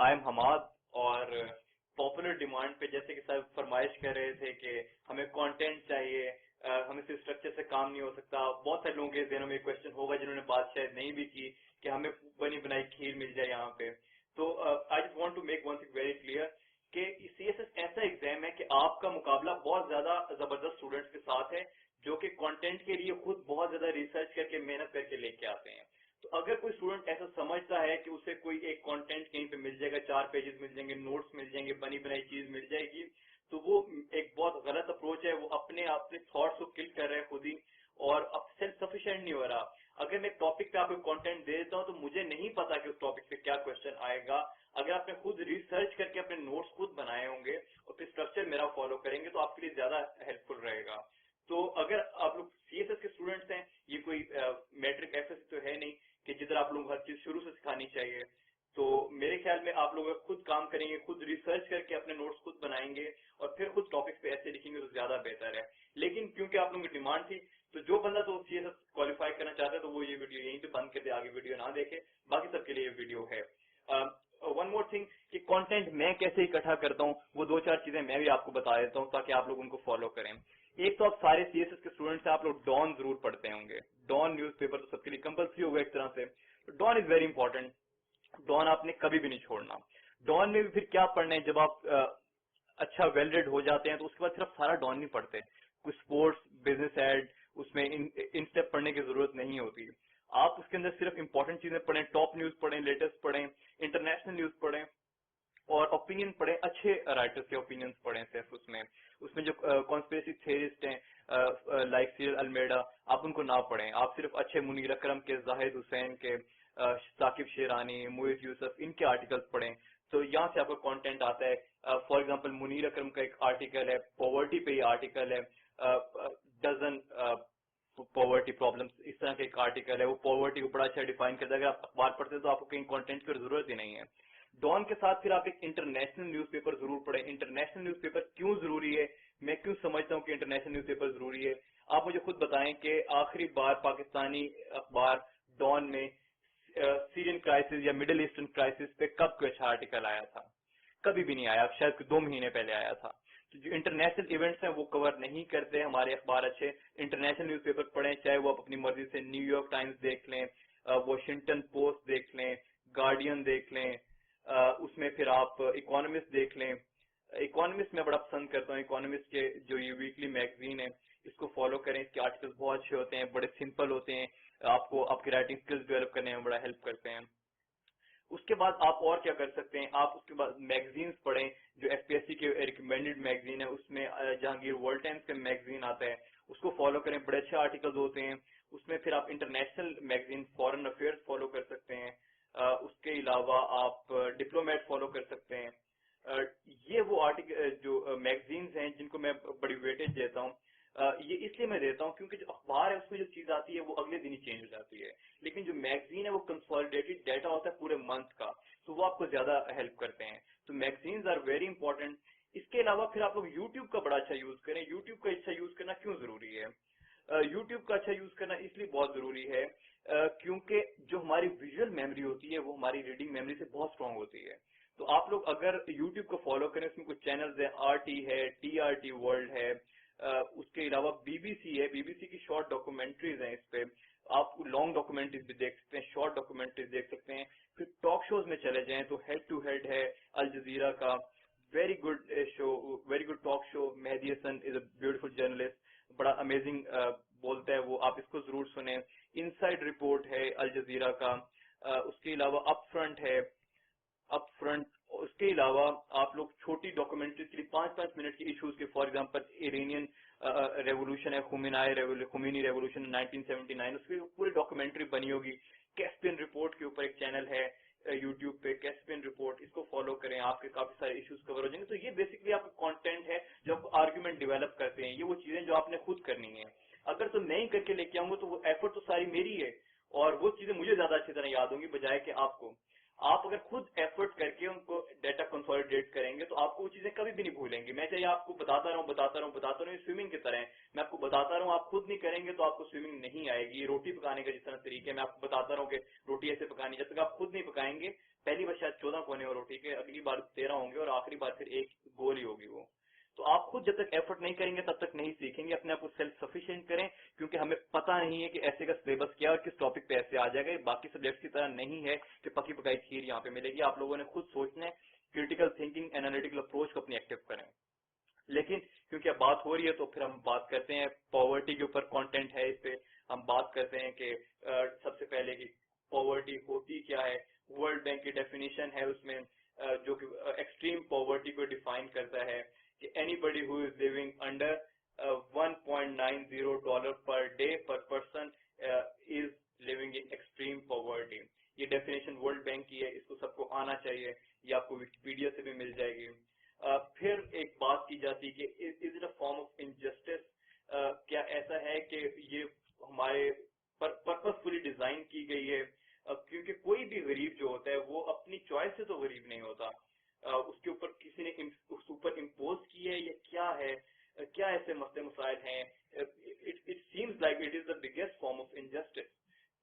I am Hammad. और popular demand पे जैसे कि सब फरमाइश कर रहे थे कि हमें कंटेंट चाहिए, हमें सिर्फ स्ट्रक्चर से काम नहीं हो सकता। बहुत सारे लोगों के दिनों में क्वेश्चन होगा जिन्होंने बात शायद नहीं भी की कि हमें बनी बनाई खीर मिल जाए यहाँ पे। तो I just want to make one thing very clear कि सीएसएस ऐसा एग्जाम है कि आपका मुकाबला बहुत ज्यादा जबरदस्त स्टूडेंट्स के साथ है जो कि कंटेंट के लिए खुद बहुत ज्यादा रिसर्च करके मेहनत करके लेके आते हैं। तो अगर कोई स्टूडेंट ऐसा समझता है कि उसे कोई एक कंटेंट कहीं पे मिल जाएगा, 4 पेजेस मिल जाएंगे, नोट्स मिल जाएंगे, बनी बनाई चीज मिल जाएगी, तो वो एक बहुत गलत अप्रोच है। वो अपने थॉट्स को किल कर रहे हैं खुद ही और अब सेल्फ सफिशिएंट नहीं हो रहा। अगर मैं टॉपिक पे आपको कंटेंट दे देता हूँ तो मुझे नहीं पता कि उस टॉपिक पे क्या क्वेश्चन आएगा। अगर आपने खुद रिसर्च करके अपने नोट्स खुद बनाए होंगे और फिर स्ट्रक्चर मेरा फॉलो करेंगे तो आपके लिए ज्यादा हेल्पफुल रहेगा। तो अगर आप लोग सीएसएस के स्टूडेंट्स हैं, ये कोई मैट्रिक एफएस तो है नहीं कि जिधर आप लोग हर चीज शुरू से सिखानी चाहिए। तो मेरे ख्याल में आप लोग खुद काम करेंगे, खुद रिसर्च करके अपने नोट्स खुद बनाएंगे और फिर खुद टॉपिक पे ऐसे लिखेंगे तो ज्यादा बेहतर है। लेकिन क्योंकि आप लोगों की डिमांड थी तो जो बंदा तो सीएसएस क्वालिफाई करना चाहता है तो वो ये वीडियो यहीं पे बंद कर दे, आगे वीडियो ना देखे। बाकी सबके लिए ये वीडियो है। वन मोर थिंग कि कंटेंट मैं कैसे इकट्ठा करता हूँ वो 2-4 चीजें मैं भी आपको बता देता हूँ ताकि आप लोग उनको फॉलो करें। एक तो आप सारे सीएसएस के स्टूडेंट्स हैं, आप लोग डॉन जरूर पढ़ते होंगे। डॉन न्यूज़पेपर तो सबके लिए कंपलसरी होगा एक तरह से। Dawn is very important. Dawn आपने कभी भी नहीं छोड़ना। डॉन में भी फिर क्या पढ़ना है, जब आप अच्छा वेल रेड हो जाते हैं तो उसके बाद सिर्फ सारा डॉन नहीं पढ़ते, कुछ स्पोर्ट्स, बिजनेस एड, उसमें इन स्टेप पढ़ने की जरूरत नहीं होती। आप उसके अंदर सिर्फ इंपॉर्टेंट चीजें पढ़ें, टॉप न्यूज पढ़ें, लेटेस्ट पढ़ें, इंटरनेशनल न्यूज पढ़ें और ओपिनियन पढ़ें, अच्छे राइटर्स के ओपिनियंस पढ़ें। सिर्फ उसमें जो कॉन्स्पिरेसी थ्योरिस्ट हैं लाइक सीरियल अल्मेडा, आप उनको ना पढ़ें। आप सिर्फ अच्छे मुनीर अकरम के, जाहिद हुसैन के, साकिब शेरानी, मोहित यूसुफ, इनके आर्टिकल्स पढ़ें। तो यहाँ से आपका कंटेंट आता है। फॉर एग्जांपल मुनीर अकरम का एक आर्टिकल है, पॉवर्टी पे ही आर्टिकल है, डजन पॉवर्टी प्रॉब्लम्स, इस तरह का एक आर्टिकल है। वो पॉवर्टी को बड़ा अच्छा डिफाइन करता है। अगर आप अखबार पढ़ते हैं तो आपको कहीं कंटेंट की जरूरत ही नहीं है। डॉन के साथ फिर आप एक इंटरनेशनल न्यूज़पेपर जरूर पढ़ें। इंटरनेशनल न्यूज़पेपर क्यों जरूरी है, मैं क्यों समझता हूँ कि इंटरनेशनल न्यूज़पेपर जरूरी है, आप मुझे खुद बताएं कि आखिरी बार पाकिस्तानी अखबार डॉन में सीरियन क्राइसिस या मिडिल ईस्टर्न क्राइसिस पे कब कोई अच्छा आर्टिकल आया था? कभी भी नहीं आया, शायद 2 महीने पहले आया था। तो जो इंटरनेशनल इवेंट्स हैं वो कवर नहीं करते हमारे अखबार अच्छे। इंटरनेशनल न्यूज़पेपर पढ़ें, चाहे वो आप अपनी मर्जी से न्यूयॉर्क टाइम्स देख लें, वॉशिंगटन पोस्ट देख लें, गार्डियन देख लें, उसमें फिर आप इकोनॉमिस्ट देख लें। इकोनॉमिस्ट मैं बड़ा पसंद करता हूँ। इकोनॉमिस्ट के जो ये वीकली मैगजीन है इसको फॉलो करें। इसके आर्टिकल्स बहुत अच्छे होते हैं, बड़े सिंपल होते हैं, आपको आपकी राइटिंग स्किल्स डेवलप करने में बड़ा हेल्प करते हैं। उसके बाद आप और क्या कर सकते हैं, आप उसके बाद मैगजीन्स पढ़ें जो एफपीएससी के रिकमेंडेड मैगजीन है। उसमें जहांगीर वर्ल्ड टाइम्स का मैगजीन आता है, उसको फॉलो करें, बड़े अच्छे आर्टिकल्स होते हैं उसमें। फिर आप international magazine, foreign affairs follow कर सकते हैं। उसके अलावा आप डिप्लोमेट फॉलो कर सकते हैं। ये वो आर्टिकल जो मैगजीन्स हैं जिनको मैं बड़ी वेटेज देता हूँ। ये इसलिए मैं देता हूँ क्योंकि जो अखबार है उसमें जो चीज आती है वो अगले दिन ही चेंज हो जाती है, लेकिन जो मैगजीन है वो कंसोलिडेटेड डाटा होता है पूरे मंथ का, तो वो आपको ज्यादा हेल्प करते हैं। तो मैगजीन्स आर वेरी इंपॉर्टेंट। इसके अलावा फिर आप लोग यूट्यूब का बड़ा अच्छा यूज करें। यूट्यूब का अच्छा यूज करना क्यों जरूरी है? यूट्यूब का अच्छा यूज करना इसलिए बहुत जरूरी है क्योंकि जो हमारी विजुअल मेमोरी होती है वो हमारी रीडिंग मेमोरी से बहुत स्ट्रांग होती है। तो आप लोग अगर यूट्यूब को फॉलो करें, उसमें कुछ चैनल्स है, आरटी है, टीआरटी वर्ल्ड है, उसके अलावा बीबीसी है, बीबीसी की शॉर्ट डॉक्यूमेंट्रीज हैं। इस पे आप लॉन्ग डॉक्यूमेंट्रीज भी देख सकते हैं, शॉर्ट डॉक्यूमेंट्रीज देख सकते हैं। फिर टॉक शोज में चले जाएं तो हेड टू हेड है अल जजीरा का, very good show, very good talk show. Mehdi Hasan is a beautiful journalist, बड़ा अमेजिंग बोलता है वो, आप इसको जरूर सुने। इनसाइड रिपोर्ट है अल जजीरा का। उसके अलावा अप फ्रंट है, अप फ्रंट। उसके अलावा आप लोग छोटी डॉक्यूमेंट्रीज के लिए 5-5 मिनट के इश्यूज के, फॉर एग्जांपल इरानियन रेवोल्यूशन है, खुमीनी रेवोल्यूशन 1979, उसकी पूरी डॉक्यूमेंट्री बनी होगी। कैस्पियन रिपोर्ट के ऊपर एक चैनल है यूट्यूब पे, कैस्पियन रिपोर्ट, इसको फॉलो करें, आपके काफी सारे इश्यूज कवर हो जाएंगे। तो ये बेसिकली आपका कंटेंट है जो आप आर्ग्यूमेंट डेवलप करते हैं। ये वो चीजें जो आपने खुद करनी है। अगर तो मैं ही करके लेके आऊंगा तो वो एफर्ट तो सारी मेरी है और वो चीजें मुझे ज्यादा अच्छी तरह याद होंगी बजाय कि आपको। आप अगर खुद एफर्ट करके उनको डाटा कंसोलिडेट करेंगे तो आपको वो चीजें कभी भी नहीं भूलेंगे। मैं चाहिए आपको बताता रहा हूँ, स्विमिंग की तरह है। मैं आपको बताता रहा हूँ, आप खुद नहीं करेंगे तो आपको स्विमिंग नहीं आएगी। रोटी पकाने का जिस तरह तरीके है, मैं आपको बताता रहा हूँ कि रोटी ऐसे पकानी, जब तक आप खुद नहीं पकाएंगे, पहली बार शायद 14 कोने हो रोटी के, अगली बार 13 होंगे और आखिरी बार फिर एक गोल ही होगी वो। तो आप खुद जब तक एफर्ट नहीं करेंगे तब तक नहीं सीखेंगे। अपने आप को सेल्फ सफिशिएंट करें, क्योंकि हमें पता नहीं है कि ऐसे का सिलेबस क्या है और किस टॉपिक पे ऐसे आ जाएगा। ये बाकी सब्जेक्ट की तरह नहीं है कि पकी पकाई खीर यहाँ पे मिलेगी। आप लोगों ने खुद सोचना है, क्रिटिकल थिंकिंग, एनालिटिकल अप्रोच को अपनी एक्टिव करें। लेकिन क्योंकि अब बात हो रही है तो फिर हम बात करते हैं पॉवर्टी के ऊपर, कंटेंट है इस पे हम बात करते हैं कि सबसे पहले की पॉवर्टी होती क्या है। वर्ल्ड बैंक की डेफिनेशन है उसमें जो कि एक्सट्रीम पॉवर्टी को डिफाइन करता है कि anybody who is living under $1.90 per day per person is living in extreme poverty. ये डेफिनेशन वर्ल्ड बैंक की है, इसको सबको आना चाहिए। ये आपको विकिपीडिया से भी मिल जाएगी। फिर एक बात की जाती है कि is it a form of injustice, क्या ऐसा है कि ये हमारे पर्पसफुली डिजाइन की गई है, क्योंकि कोई भी गरीब जो होता है वो अपनी चॉइस से तो गरीब नहीं होता, उसके ऊपर किसी ने सुपर इम्पोज की है, ये क्या है, क्या ऐसे मसले मसाइल हैं। It seems like it is the biggest form of injustice.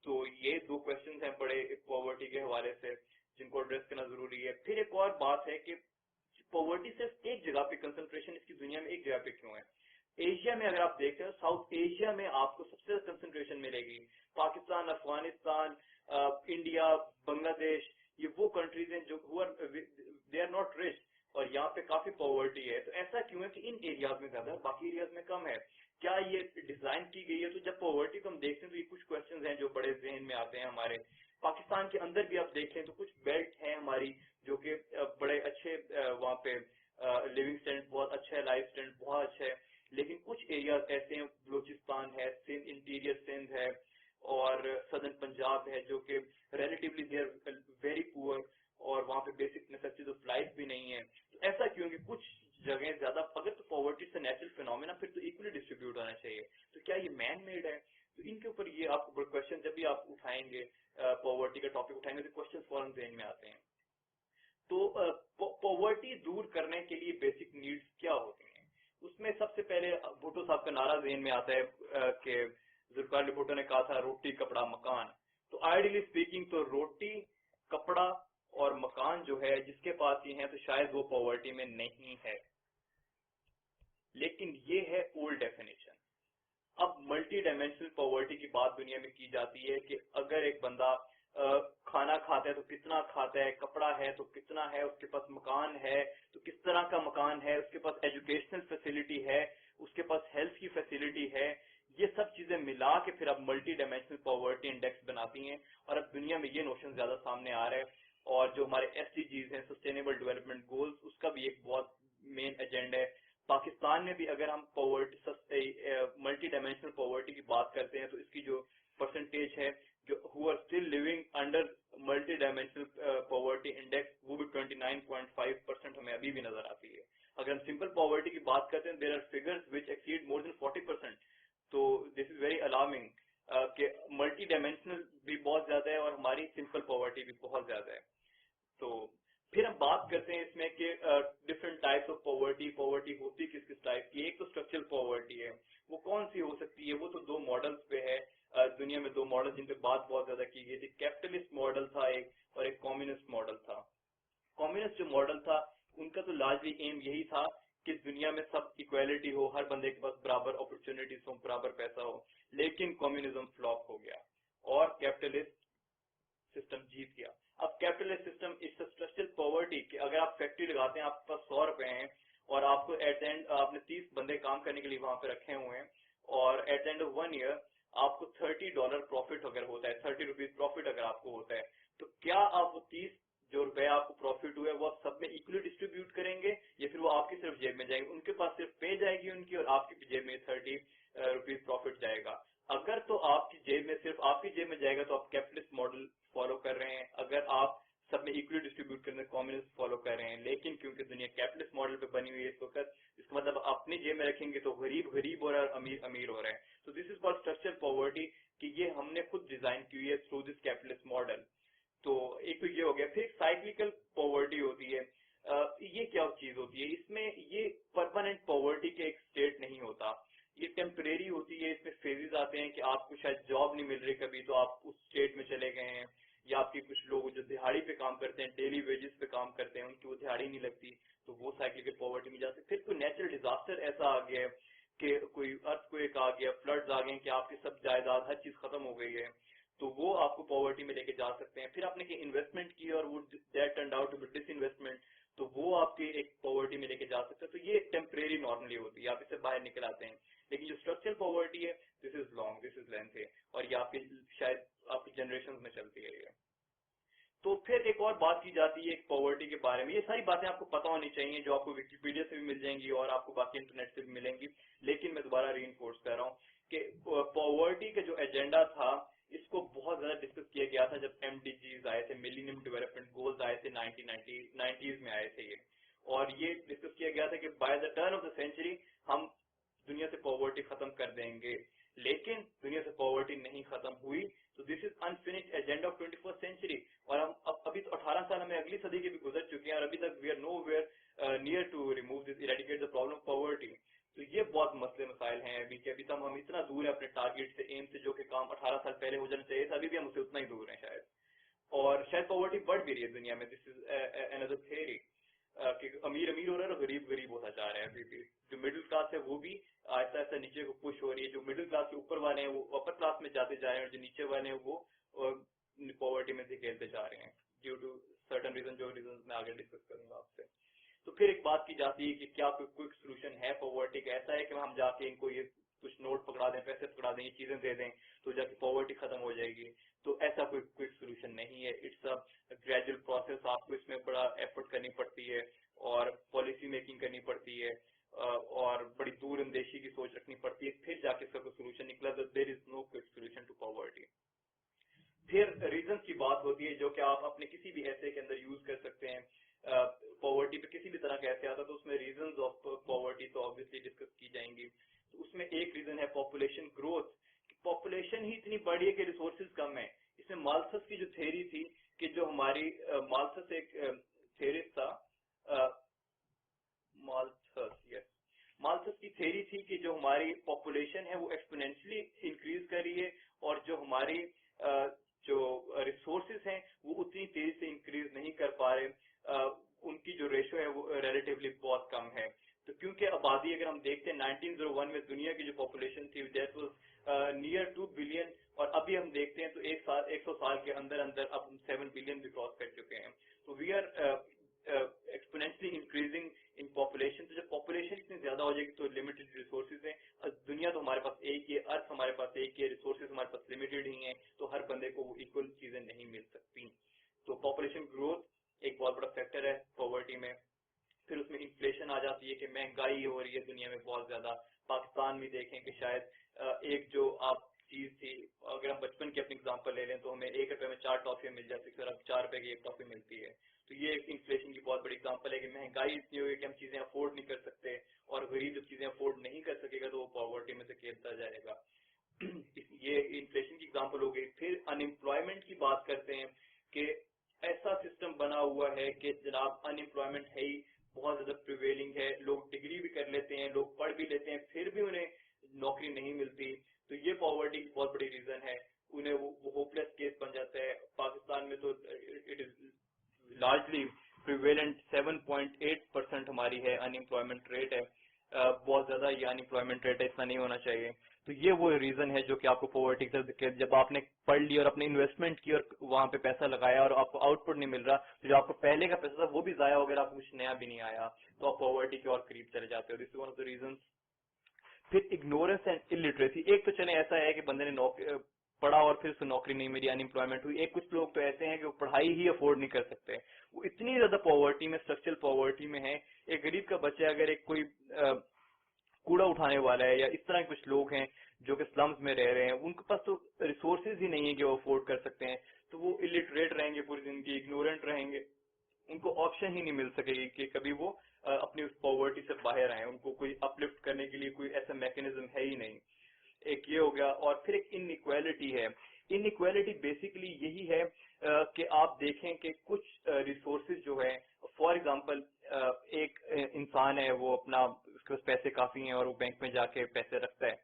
तो ये दो क्वेश्चन हैं बड़े पॉवर्टी के हवाले से जिनको एड्रेस करना जरूरी है। फिर एक और बात है कि पॉवर्टी सिर्फ एक जगह पे कंसंट्रेशन इसकी दुनिया में एक जगह पे क्यों है। एशिया में अगर आप देखते हैं, साउथ एशिया में आपको सबसे ज्यादा कंसंट्रेशन मिलेगी। पाकिस्तान, अफगानिस्तान, इंडिया, बांग्लादेश, ये वो कंट्रीज हैं जो दे आर नॉट रिच और यहाँ पे काफी पॉवर्टी है। तो ऐसा क्यों है कि इन एरियाज में ज्यादा, बाकी एरियाज में कम है। क्या ये डिजाइन की गई है? तो जब पॉवर्टी को हम देखते हैं तो ये कुछ क्वेश्चंस हैं जो बड़े जहन में आते हैं हमारे। पाकिस्तान के अंदर भी आप देखें तो कुछ बेल्ट है हमारी जो कि बड़े अच्छे, वहाँ पे लिविंग स्टैंडर्ड बहुत अच्छा है, लाइफ स्टैंडर्ड बहुत अच्छा है। लेकिन कुछ एरियाज ऐसे हैं, बलूचिस्तान है, सिंध, इंटीरियर सिंध है और सदर्न पंजाब है, जो कि relatively they are very poor और वहाँ पे बेसिक नेसेसिटीज ऑफ लाइफ भी नहीं है। तो ऐसा क्यों कि कुछ जगह ज्यादा, अगर तो पॉवर्टी से नेचुरल फिनोमेना, फिर तो इक्वली डिस्ट्रीब्यूट होना चाहिए। तो क्या ये मैन मेड है? तो इनके ऊपर ये आपको क्वेश्चन जब भी आप उठाएंगे, पॉवर्टी का टॉपिक उठाएंगे तो क्वेश्चन फौरन ज़हन में आते हैं। तो पॉवर्टी दूर करने के लिए बेसिक नीड्स क्या होती हैं? उसमें सबसे पहले भुट्टो साहब का नारा ज़हन में आता है कि जुल्फिकार अली भुट्टो ने कहा था रोटी कपड़ा मकान। तो आइडियली स्पीकिंग तो रोटी, कपड़ा और मकान जो है जिसके पास ये है तो शायद वो पॉवर्टी में नहीं है। लेकिन ये है ओल्ड डेफिनेशन। अब मल्टी डायमेंशनल पॉवर्टी की बात दुनिया में की जाती है कि अगर एक बंदा खाना खाता है तो कितना खाता है, कपड़ा है तो कितना है, उसके पास मकान है तो किस तरह का मकान है, उसके पास एजुकेशनल फैसिलिटी है, उसके पास हेल्थ की फैसिलिटी है। ये सब चीजें मिला के फिर अब मल्टी डायमेंशनल पॉवर्टी इंडेक्स बनाती हैं और अब दुनिया में ये नोशन ज्यादा सामने आ रहा है। और जो हमारे एसडीजीज हैं, सस्टेनेबल डेवलपमेंट गोल्स, उसका भी एक बहुत मेन एजेंडा है। पाकिस्तान में भी अगर हम पॉवर्टी, मल्टी डायमेंशनल पॉवर्टी की बात करते हैं तो इसकी जो परसेंटेज है जो who are still living under multi dimensional poverty index, वो भी 29.5% हमें अभी भी नजर आती है। अगर हम सिंपल पॉवर्टी की बात करते हैं, there are figures which exceed more than 40%। तो दिस इज वेरी अलार्मिंग कि मल्टी डायमेंशनल भी बहुत ज्यादा है और हमारी सिंपल पॉवर्टी भी बहुत ज्यादा है। तो फिर हम बात करते हैं इसमें कि different types of poverty, poverty होती किस किस टाइप की। एक तो स्ट्रक्चरल पॉवर्टी है, वो कौन सी हो सकती है? वो तो दो मॉडल्स पे है। दुनिया में दो मॉडल जिन पे बात बहुत ज्यादा की गई थी, कैपिटलिस्ट मॉडल था एक और एक कम्युनिस्ट मॉडल था। कम्युनिस्ट जो मॉडल था उनका तो लार्जली एम यही था कि दुनिया में सब इक्वालिटी हो, हर बंदे के पास बराबर अपॉर्चुनिटीज हो, बराबर पैसा हो। लेकिन कम्युनिज्म फ्लॉप हो गया और कैपिटलिस्ट सिस्टम जीत गया। अब कैपिटलिस्ट सिस्टम इस स्ट्रक्चरल पॉवर्टी कि अगर आप फैक्ट्री लगाते हैं, आपके पास 100 रुपए हैं और आपको एट द एंड आपने 30 बंदे काम करने के लिए वहां पे रखे हुए हैं और at the end of 1 year आपको $30 प्रॉफिट अगर होता है, 30 रुपीज प्रॉफिट अगर आपको होता है, तो क्या आप वो 30 जो रुपए आपको प्रॉफिट हुए वो आप सब में इक्वली डिस्ट्रीब्यूट करेंगे या फिर वो आपकी सिर्फ जेब में जाएंगे? उनके पास सिर्फ पे जाएगी उनकी और आपकी जेब में 30 रुपीज प्रॉफिट जाएगा। अगर तो आपकी जेब में सिर्फ आपकी जेब में जाएगा तो आप कैपिटलिस्ट मॉडल फॉलो कर रहे हैं। अगर आप सब में इक्वली डिस्ट्रीब्यूट करने कम्युनिस्ट फॉलो कर रहे हैं। लेकिन क्योंकि दुनिया कैपिटलिस्ट मॉडल पे बनी हुई है इस वक्त, इसका मतलब अपनी जेब में रखेंगे तो गरीब गरीब हो रहा है और अमीर अमीर हो रहा है। तो this is called structural poverty कि ये हमने खुद डिजाइन की हुई है थ्रू दिस कैपिटलिस्ट मॉडल। तो एक तो ये हो गया। फिर साइक्लिकल पॉवर्टी होती है, ये क्या चीज होती है? इसमें ये परमानेंट पॉवर्टी के एक स्टेट नहीं होता, ये टेम्परेरी होती है। इसमें फेजेस आते हैं कि आपको शायद जॉब नहीं मिल रही कभी, तो आप उस स्टेट में चले गए हैं, या आपके कुछ लोग जो दिहाड़ी पे काम करते हैं, डेली वेजेस पे काम करते हैं, उनकी वो दिहाड़ी नहीं लगती, तो वो साइक्लिकल पॉवर्टी में जाते। फिर कोई नेचुरल डिजास्टर ऐसा आ गया है कि कोई अर्थक्वेक आ गया, फ्लड्स आ गए कि आपकी सब जायदाद हर चीज खत्म हो गई है, तो वो आपको पॉवर्टी में लेके जा सकते हैं। फिर आपने इन्वेस्टमेंट की और वो that turned out to be disinvestment, तो वो आपके एक पॉवर्टी में लेके जा सकते हैं। तो ये टेम्परेरी नॉर्मली होती है, आप इससे बाहर निकल आते हैं। लेकिन जो स्ट्रक्चरल पॉवर्टी है, this is long, this is length है, और ये आपके शायद आपकी जनरेशन में चलती है ये। तो फिर एक और बात की जाती है पॉवर्टी के बारे में। ये सारी बातें आपको पता होनी चाहिए, जो आपको विकिपीडिया से भी मिल जाएंगी और आपको बाकी इंटरनेट से भी मिलेंगी। लेकिन मैं दोबारा रीइंफोर्स कर रहा हूँ कि पॉवर्टी का जो एजेंडा था, इसको बहुत ज्यादा डिस्कस किया गया था जब एमडीजीज आए थे, मिलेनियम डेवलपमेंट गोल्स आए थे 1990s में आए थे ये। और ये डिस्कस किया गया था कि by the turn of the century हम दुनिया से पॉवर्टी खत्म कर देंगे। लेकिन दुनिया से पॉवर्टी नहीं खत्म हुई, तो this is unfinished agenda of 21st century. और हम अभी तो 18 साल हमें अगली सदी के भी गुजर चुके हैं, और अभी तक we are nowhere near to remove this, eradicate the problem of poverty. तो ये बहुत मसले मसाइल हैं अभी के। अभी तक हम इतना दूर है अपने टारगेट से, एम से, जो कि काम 18 साल पहले हो जाना चाहिए था, अभी भी हम उससे उतना ही दूर हैं शायद। और शायद पॉवर्टी बढ़ भी रही है दुनिया में। दिस इज अनदर थ्योरी कि अमीर अमीर हो रहा है और गरीब गरीब होता जा रहा है। अभी भी जो मिडिल क्लास है वो भी ऐसा ऐसा नीचे को पुश हो रही है। जो मिडिल क्लास के ऊपर वाले हैं वो अपर क्लास में जाते जा रहे हैं, और जो नीचे वाले हैं वो पॉवर्टी में धकेलते जा रहे हैं, ड्यू टू सर्टन रीजन, जो रीजन मैं आगे डिस्कस करूंगा आपसे। तो फिर एक बात की जाती है कि क्या कोई क्विक सोल्यूशन है पॉवर्टी का? ऐसा है कि हम जाके इनको ये कुछ नोट पकड़ा दें, पैसे पकड़ा दें, ये चीजें दे दें, तो जाके पॉवर्टी खत्म हो जाएगी? तो ऐसा कोई क्विक सोल्यूशन नहीं है। It's a gradual process. आपको इसमें बड़ा एफर्ट करनी पड़ती है, और पॉलिसी मेकिंग करनी पड़ती है, और बड़ी दूर अंदेशी की सोच रखनी पड़ती है, फिर जाके इसका कोई सोल्यूशन निकला। There is no quick solution to poverty. फिर रीजन की बात होती है, जो कि आप अपने किसी भी ऐसे के अंदर यूज कर सकते हैं। पॉवर्टी पे किसी भी तरह का ऐसे आता, तो उसमें रीजंस ऑफ पॉवर्टी तो ऑब्वियसली डिस्कस की जाएंगी। तो उसमें एक रीजन है पॉपुलेशन ग्रोथ। पॉपुलेशन ही इतनी बड़ी है कि रिसोर्सेज कम है। इसमें माल्थस की जो थ्योरी थी कि जो हमारी माल्थस एक थ्योरिस्ट था, माल्थस, यस, माल्थस की थ्योरी थी कि जो हमारी पॉपुलेशन है वो एक्सपोनेंशियली इंक्रीज कर रही है, और जो हमारी जो रिसोर्सेज हैं वो उतनी तेजी से इंक्रीज नहीं कर पा रहे। उनकी जो रेशो है वो रिलेटिवली बहुत कम है। तो क्योंकि आबादी अगर हम देखते हैं 1901 में दुनिया की जो पॉपुलेशन थी दैट वाज नियर 2 बिलियन, और अभी हम देखते हैं तो 100 साल के अंदर अंदर अब हम 7 बिलियन भी क्रॉस कर चुके हैं। तो we are exponentially increasing in population. तो जब पॉपुलेशन इतनी ज्यादा हो जाएगी तो लिमिटेड रिसोर्सेज है। दुनिया तो हमारे पास एक ही है, अर्थ हमारे पास एक ही है, रिसोर्सेज हमारे पास लिमिटेड ही हैं, तो हर बंदे को इक्वल चीजें नहीं मिल सकती। तो पॉपुलेशन ग्रोथ एक बहुत बड़ा फैक्टर है पॉवर्टी में। फिर उसमें इन्फ्लेशन आ जाती है कि महंगाई हो रही है दुनिया में बहुत ज्यादा। पाकिस्तान में देखें कि शायद एक जो आप चीज थी, अगर हम बचपन की अपनी एग्जांपल ले लें तो हमें 1 रुपए में 4 टॉफियां मिल जाती थी, और अब 4 रुपए की 1 टॉफी मिलती है। तो ये एक इन्फ्लेशन की बहुत बड़ी एग्जांपल है कि महंगाई इतनी हो गई कि हम चीजें अफोर्ड नहीं कर सकते, और गरीब जब चीजें अफोर्ड नहीं कर सकेगा तो वो पॉवर्टी में से खेलता जाएगा। ये इन्फ्लेशन की एग्जांपल हो गई। फिर अनएम्प्लॉयमेंट की बात करते हैं कि ऐसा सिस्टम बना हुआ है कि जनाब अनएम्प्लॉयमेंट है ही बहुत ज्यादा प्रिवेलिंग है। लोग डिग्री भी कर लेते हैं, लोग पढ़ भी लेते हैं, फिर भी उन्हें नौकरी नहीं मिलती। तो ये पॉवर्टी की बहुत बड़ी रीजन है। उन्हें वो होपलेस केस बन जाता है। पाकिस्तान में तो इट इज लार्जली प्रिवेलेंट, 7.8% हमारी है अनएम्प्लॉयमेंट रेट है। बहुत ज्यादा ये अनएम्प्लॉयमेंट रेट है, इतना नहीं होना चाहिए। तो ये वो रीजन है जो कि आपको पॉवर्टी की तरफ, जब आपने पढ़ लिया और अपने इन्वेस्टमेंट की और वहां पे पैसा लगाया और आपको आउटपुट नहीं मिल रहा, तो जो आपको पहले का पैसा था वो भी जाया हो गया, आपको कुछ नया भी नहीं आया, तो आप पॉवर्टी के और करीब चले जाते हो। This is one of the reason. फिर इग्नोरेंस एंड इलिटरेसी। एक तो चले ऐसा है कि बंदे ने पढ़ा और फिर उसको नौकरी नहीं मिली, अनएम्प्लॉयमेंट हुई। एक कुछ लोग तो ऐसे हैं कि वो पढ़ाई ही अफोर्ड नहीं कर सकते, वो इतनी ज्यादा पॉवर्टी में, स्ट्रक्चरल पॉवर्टी में है। एक गरीब का बच्चा अगर एक कोई कूड़ा उठाने वाला है, या इस तरह के कुछ लोग हैं जो कि स्लम्स में रह रहे हैं, उनके पास तो रिसोर्सेज ही नहीं है कि वो अफोर्ड कर सकते हैं, तो वो इलिटरेट रहेंगे पूरी जिंदगी, इग्नोरेंट रहेंगे। उनको ऑप्शन ही नहीं मिल सकेगी कि कभी वो अपनी उस पॉवर्टी से बाहर आए। उनको कोई अपलिफ्ट करने के लिए कोई ऐसा मैकेनिज्म है ही नहीं। एक ये हो गया, और फिर एक इनइक्वालिटी है। इनइक्वालिटी बेसिकली यही है कि आप देखें कि कुछ रिसोर्सेज जो है, फॉर एग्जांपल एक इंसान है, वो अपना, उसके पास पैसे काफी हैं और वो बैंक में जाके पैसे रखता है,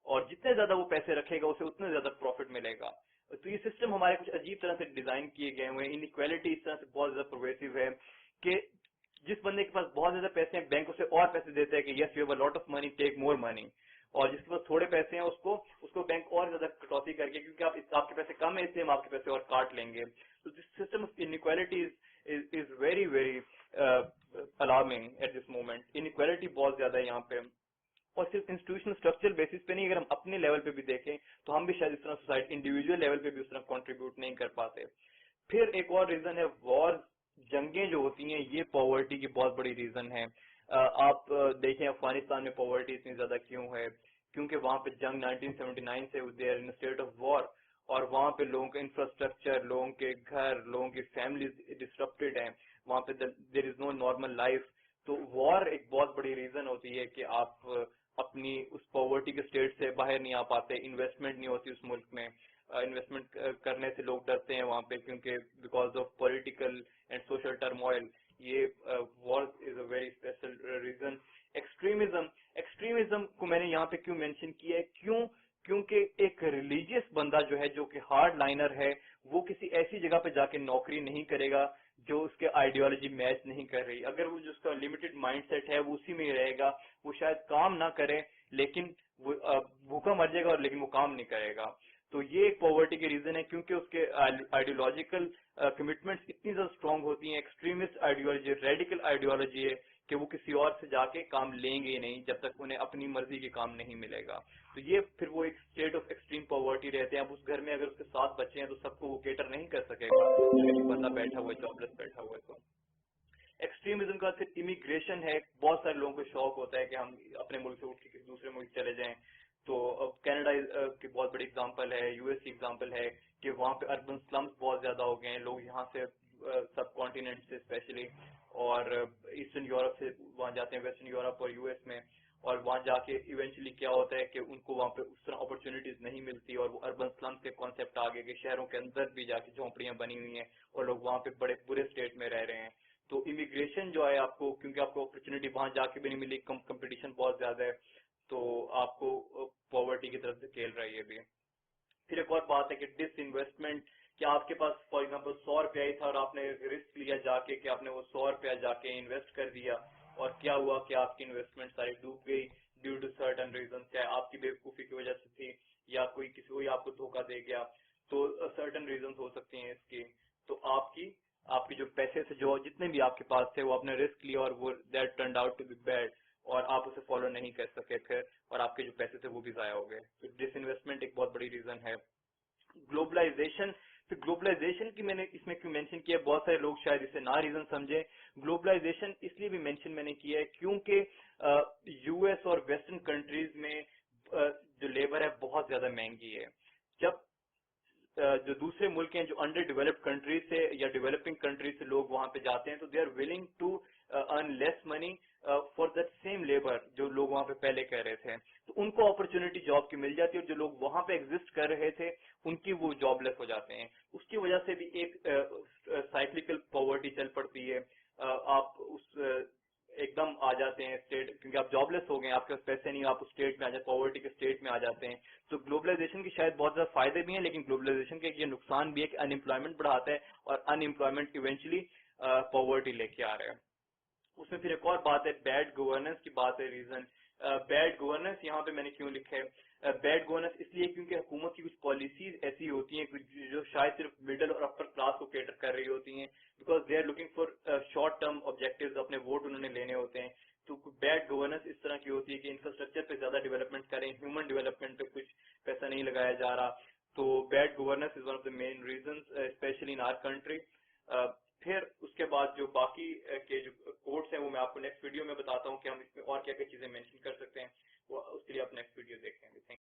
और जितने ज्यादा वो पैसे रखेगा उसे उतने ज्यादा प्रॉफिट मिलेगा। तो ये सिस्टम हमारे कुछ अजीब तरह से डिजाइन किए गए हुए हैं। इनइक्वालिटी इस तरह से बहुत ज्यादा प्रोग्रेसिव है कि जिस बंदे के पास बहुत ज्यादा पैसे हैं, बैंक उसे और पैसे देता है कि yes you have a lot of money, take more money. और जिसके पास थोड़े पैसे हैं, उसको उसको बैंक और ज्यादा कटौती करके, क्योंकि आपके पैसे कम है इसलिए हम आपके पैसे और काट लेंगे। तो this system of inequality is very very alarming at this moment. Inequality बहुत ज्यादा है यहाँ पे, और सिर्फ इंस्टीट्यूशनल स्ट्रक्चरल बेसिस पे नहीं, अगर हम अपने लेवल पे भी देखें तो हम भी शायद इस तरह सोसाइटी इंडिविजुअल लेवल पे भी उस तरह कंट्रीब्यूट नहीं कर पाते। फिर एक और रीजन है वॉर, जंगें जो होती हैं, ये पॉवर्टी की बहुत बड़ी रीजन है। आप देखें अफगानिस्तान में पॉवर्टी इतनी ज्यादा क्यों है, क्योंकि वहां पे जंग 1979 से they are in state of war, और वहां पे लोगों का इंफ्रास्ट्रक्चर, लोगों के घर, लोगों की फैमिलीज डिस्टर्बेड है, वहां पे there is no normal life. तो वॉर एक बहुत बड़ी रीजन होती है कि आप अपनी उस पॉवर्टी के स्टेट से बाहर नहीं आ पाते, इन्वेस्टमेंट नहीं होती उस मुल्क में। इन्वेस्टमेंट करने से लोग डरते हैं वहां पे, क्योंकि because of political and social turmoil. ये war is a very special reason. Extremism, extremism को मैंने यहाँ पे क्यों मेंशन किया है, क्योंकि एक रिलीजियस बंदा जो है, जो कि हार्ड लाइनर है, वो किसी ऐसी जगह पे जाके नौकरी नहीं करेगा जो उसके आइडियोलॉजी मैच नहीं कर रही। अगर वो जो उसका लिमिटेड माइंडसेट है वो उसी में ही रहेगा, वो शायद काम ना करे, लेकिन वो भूखा मर जाएगा, और लेकिन वो काम नहीं करेगा। तो ये एक पॉवर्टी के रीजन है, क्योंकि उसके आइडियोलॉजिकल कमिटमेंट्स इतनी ज्यादा स्ट्रांग होती हैं। एक्सट्रीमिस्ट आइडियोलॉजी, रेडिकल आइडियोलॉजी है कि वो किसी और से जाके काम लेंगे ही नहीं जब तक उन्हें अपनी मर्जी के काम नहीं मिलेगा। तो ये फिर वो एक स्टेट ऑफ एक्सट्रीम पॉवर्टी रहते हैं। अब उस घर में अगर उसके 7 बच्चे हैं तो सबको वो केटर नहीं कर सकेगा, अगर एक बंदा बैठा हुआ है, जॉबलेस बैठा हुआ है। तो एक्सट्रीमिज्म का फिर इमिग्रेशन है। बहुत सारे लोगों को शौक होता है कि हम अपने मुल्क से उठ के किसी दूसरे मुल्क चले जाएं। तो अब कनाडा की बहुत बड़ी एग्जांपल है, यूएस की एग्जांपल है कि वहां पे अर्बन स्लम्स बहुत ज्यादा हो गए हैं, लोग यहाँ से सब कॉन्टिनेंट से स्पेशली, और ईस्टर्न यूरोप से वहां जाते हैं, वेस्टर्न यूरोप और यूएस में, और वहां जाके इवेंचुअली क्या होता है कि उनको वहां पे उस तरह अपॉर्चुनिटीज नहीं मिलती, और वो अर्बन स्लम्स के कॉन्सेप्ट आगे के शहरों के अंदर भी जाके झोंपड़ियां बनी हुई हैं, और लोग वहां पे बड़े बुरे स्टेट में रह रहे हैं। तो इमिग्रेशन जो है आपको, क्योंकि आपको अपॉर्चुनिटी वहां जाके भी नहीं मिली, कंपटीशन बहुत ज्यादा है, तो आपको पॉवर्टी की तरफ से खेल रहा है ये भी। फिर एक और बात है कि डिस इन्वेस्टमेंट, कि आपके पास फॉर एग्जांपल 100 रुपया ही था और आपने रिस्क लिया जाके कि आपने वो 100 रुपया जाके इन्वेस्ट कर दिया, और क्या हुआ कि आपकी इन्वेस्टमेंट सारी डूब गई ड्यू टू सर्टन रीजन, चाहे आपकी बेवकूफी की वजह से थी या कोई किसी को आपको धोखा दे गया। तो सर्टन रीजन हो सकती हैं इसकी। तो आपकी आपके जो पैसे से जो जितने भी आपके पास थे वो आपने रिस्क लिया, और वो that turn out to be bad, और आप उसे फॉलो नहीं कर सके फिर, और आपके जो पैसे थे वो भी जाया हो गए। तो डिसइन्वेस्टमेंट एक बहुत बड़ी रीजन है। ग्लोबलाइजेशन, तो ग्लोबलाइजेशन की मैंने इसमें क्यों मेंशन किया, बहुत सारे लोग शायद इसे ना रीजन समझे। ग्लोबलाइजेशन इसलिए भी मेंशन मैंने किया है क्योंकि यूएस और वेस्टर्न कंट्रीज में जो लेबर है बहुत ज्यादा महंगी है। जब जो दूसरे मुल्क हैं, जो अंडर डेवलप्ड कंट्रीज से या डेवलपिंग कंट्रीज से लोग वहां पे जाते हैं, तो they are willing to earn less money for that same labour जो लोग वहां पे पहले कर रहे थे। तो उनको अपॉर्चुनिटी जॉब की मिल जाती है, और जो लोग वहां पे एग्जिस्ट कर रहे थे उनकी वो जॉबलेस हो जाते हैं। उसकी वजह से भी एक साइक्लिकल पॉवर्टी चल पड़ती है। आप उस एकदम आ जाते हैं स्टेट, क्योंकि आप जॉबलेस हो गए, आपके पास पैसे नहीं, आप उस स्टेट में आ जाते, पॉवर्टी के स्टेट में आ जाते हैं। तो ग्लोबलाइजेशन की शायद बहुत ज्यादा फायदे भी हैं, लेकिन ग्लोबलाइजेशन के ये नुकसान भी है कि अनएम्प्लॉयमेंट बढ़ाता है, और अनएम्प्लॉयमेंट इवेंचुअली पॉवर्टी लेके आ रहा है। उसमें फिर एक और बात है, बैड गवर्नेंस की बात है। रीजन बैड गवर्नेंस यहाँ पे मैंने क्यों लिखा है, बैड गवर्नेंस इसलिए क्योंकि हुकूमत की कुछ पॉलिसीज ऐसी होती हैं जो शायद सिर्फ मिडिल और अपर क्लास को केटर कर रही होती हैं, because they are looking for short term objectives, अपने वोट उन्होंने लेने होते हैं। तो बैड गवर्नेंस इस तरह की होती है कि इंफ्रास्ट्रक्चर पे ज्यादा डेवलपमेंट करें, ह्यूमन डेवलपमेंट पे कुछ पैसा नहीं लगाया जा रहा। तो bad governance is one of the main reason, specially in our country. फिर उसके बाद जो बाकी के जो कोड्स हैं वो मैं आपको नेक्स्ट वीडियो में बताता हूँ कि हम इसमें और क्या क्या चीजें मेंशन कर सकते हैं, वो उसके लिए आप नेक्स्ट